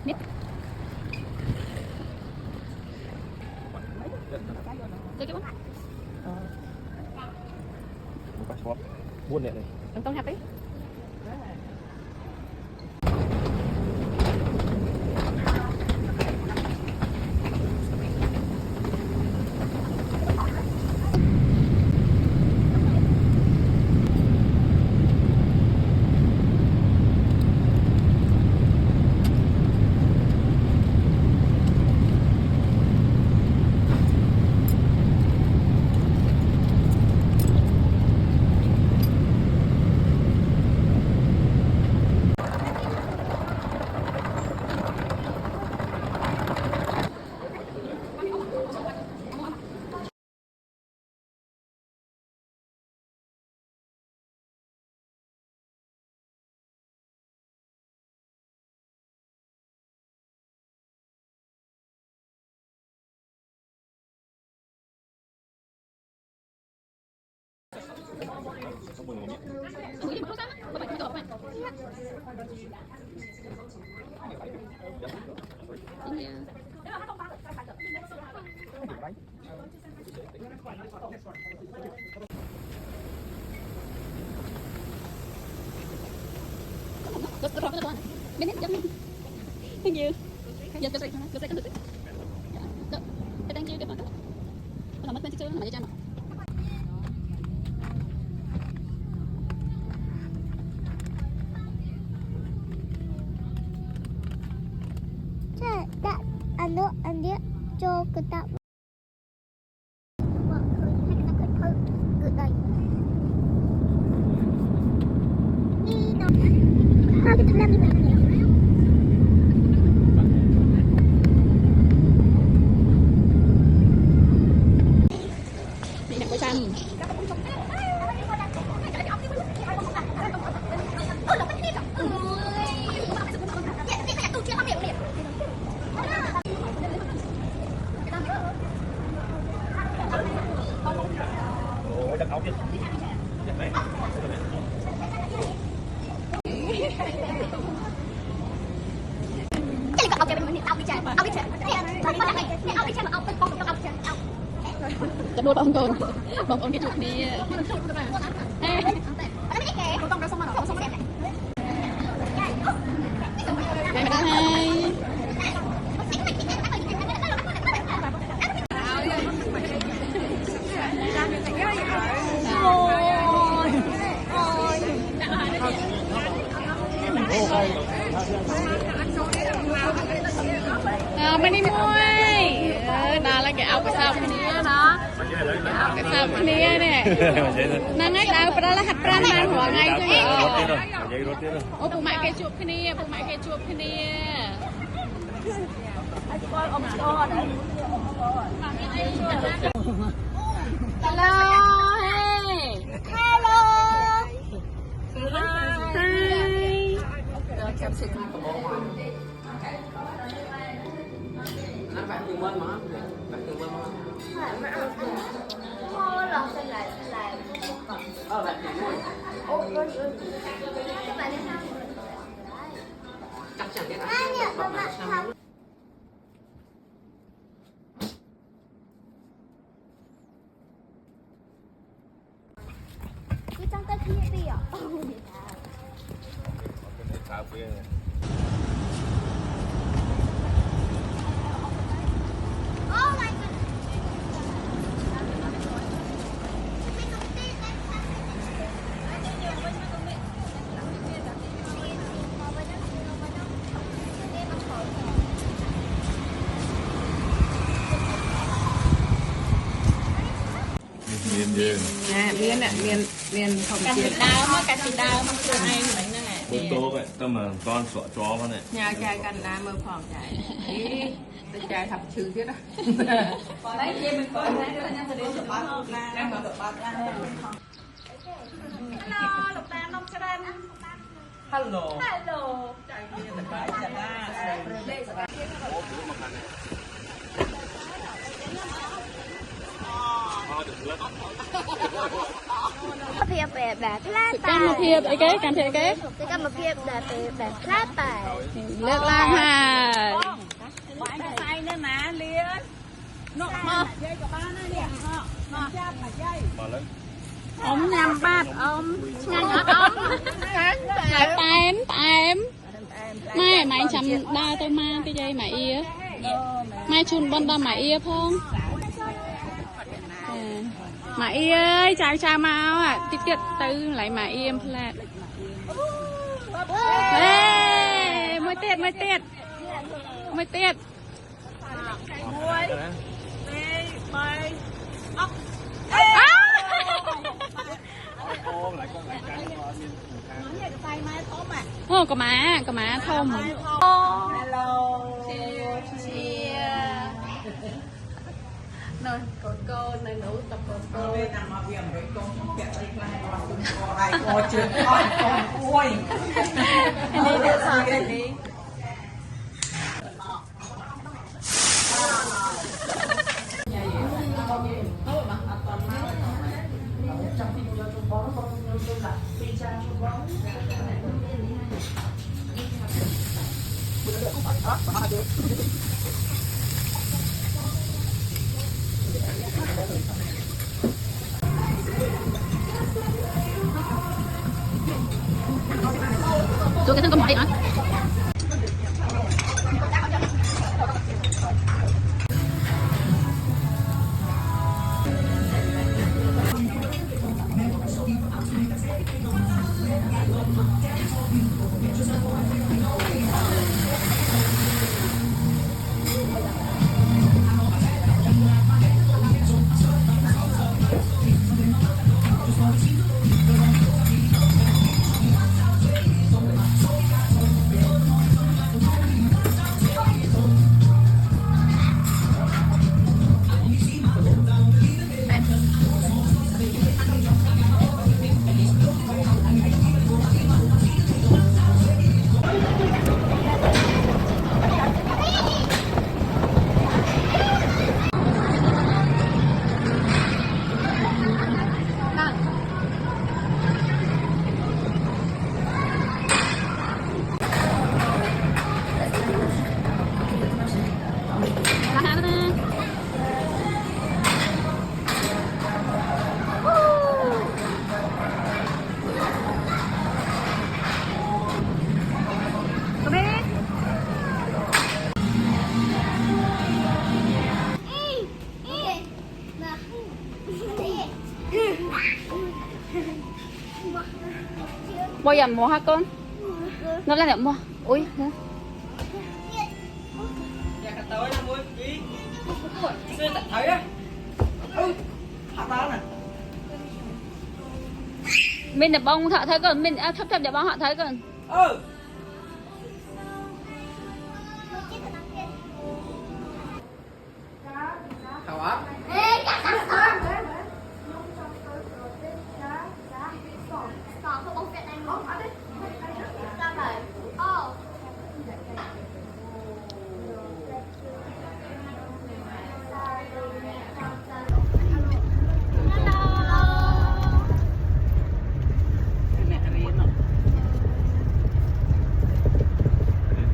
nít chơi cái bóng buôn nàyต้องแฮปปี้ Thank you. Yes, go say kan được. Thank you, depan. Selamat mencicipi nama jam. Cak, anh dia cho kita.จะดูบองกที่จุดนี้ไม่ได้ไม่ได้มวยนานแล้วแกเอาไปทำคนนี้นะเอาไปทำคนนี้เนี่ยนั่งไงเอาไปแล้วหัดปราณมาหัวไงใช่ไหมโอ้ปูหมายแกจูบคนนี้ปูหมายแกจูบคนนี้ฮัลโหลbạn từ bên mà bạn từ bên mà Thôi là sẽ lại bạn từ bên các bạn đi sao chắc chắn cái các bạn không cái trong tay kia đi à miền không tiền đào mà cái tiền đào màคือไอ้เหมือนนั่นแหละ bữa tô vậy tâm mà con sọ chó con này ยาใจกันนะมือผ่องใจแต่ใจทับชื่อที่นะđấy chị mình coi thấy là nhân sẽ đến chụp bát la đang mở chụp bát la hello lục tam đông cho em hello hello chạy đi mình phải chạy ra được เพียบแบบพลาด การมาเพียบไอ้เก๊การเพียบไอ้เก๊ การมาเพียบแบบพลาดไป เลือกล่างค่ะ ใส่เนี่ยนะเลี้ยนนกมาใหญ่กับบ้านนะเนี่ยมาแซ่บใหญ่ มาแล้ว อมยำบาดอมงานอมแต้มไม่จำได้ตัวมาที่ใจหมายเอียไม่ชุนบนตาหมายเอียพงหมายเอียชามาอ่ะติดเกิดตื้อไหลหมายเอียมพลาดเฮ้ยไม่เต็ดมวยเต้ไปอ๊อก โอ้กระหมาทอม ฮัลโหลเชียร์นอนกดโกนในหนูตบกดโกนนำมาเบี่ยงไปกงแกะอะไรกันอะไรก็เจือก้อนกล้วยอันนี้เดี๋ยวทำอันนี้ ตัวกันทั้งกระหม่อมเลยนะ mua dầm mua hả con nó lên được mua ui nữa mình là bông thợ thấy còn mình thấp thấp để bông họ thấy còn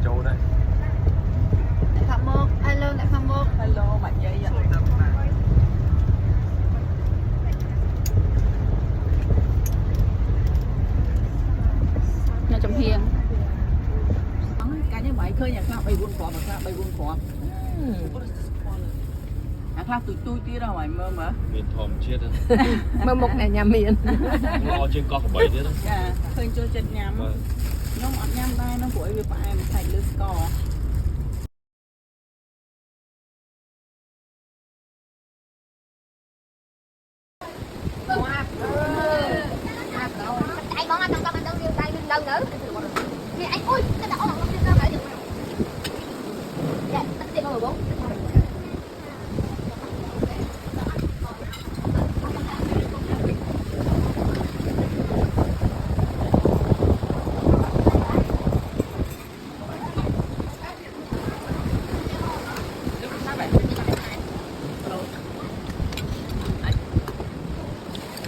Châu đây. phạm một alo lại phạm một hello bạn vậy nhà chồng hiền cái như vậy khơi nhà khác bay buôn phò mà khác bay buôn phò nhà khác tụi tôi tí ra ngoài mơ mà Miền thòm chết á. mơ một này nhà miền Lo trên con phải 7 thế đó. dạ khơi cho chân nhắm nó ngọt nhắm đây nó của việc phải thành lư cò anh bóng anh không anh đâu nhiều đây đâu nữa thì anh ui cái đỏ là không biết đâu phải được dạ tắt điện rồi bố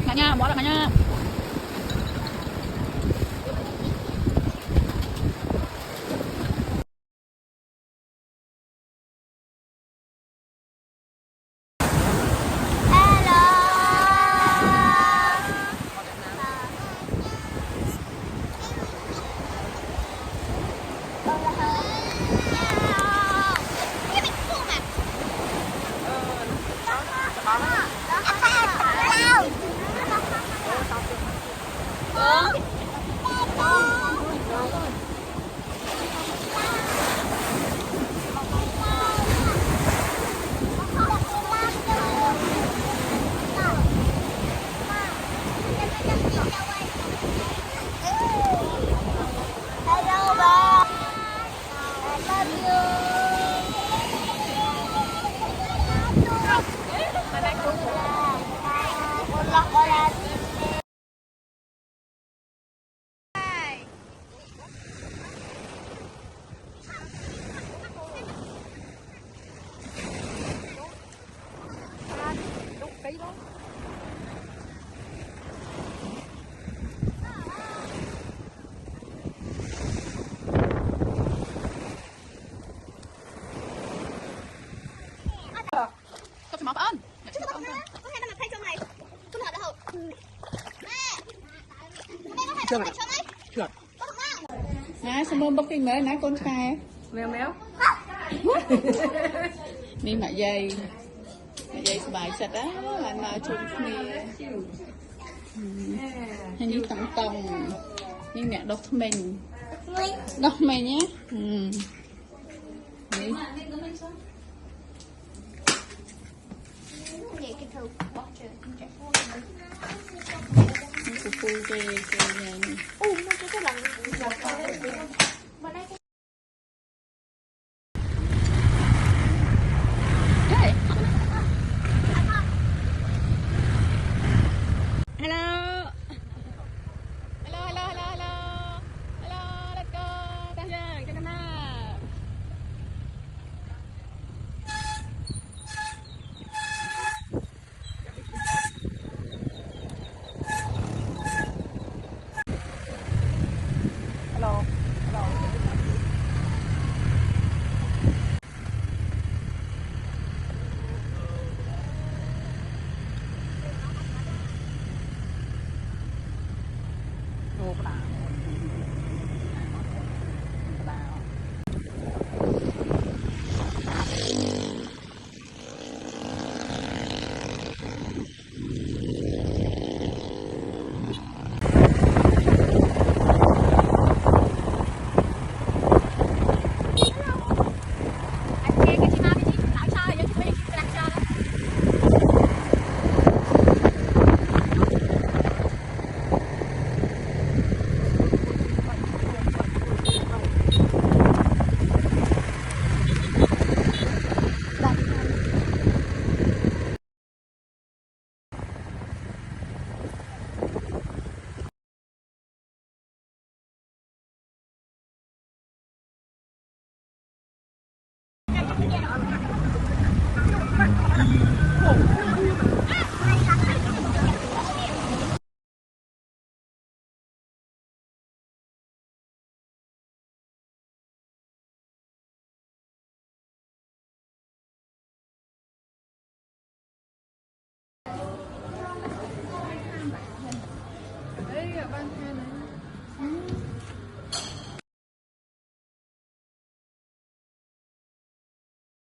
cả nhà bỏ lại cả nhà Có phải mọc ơn. Nãy xem bơm bốc kinh mới nãy con trai mèo méo đi mà dâyสบายจัดá là mà chụp nè hình như tòng nhưng mẹ đọc mình nhé đi phu về nhà này Đấy, bạn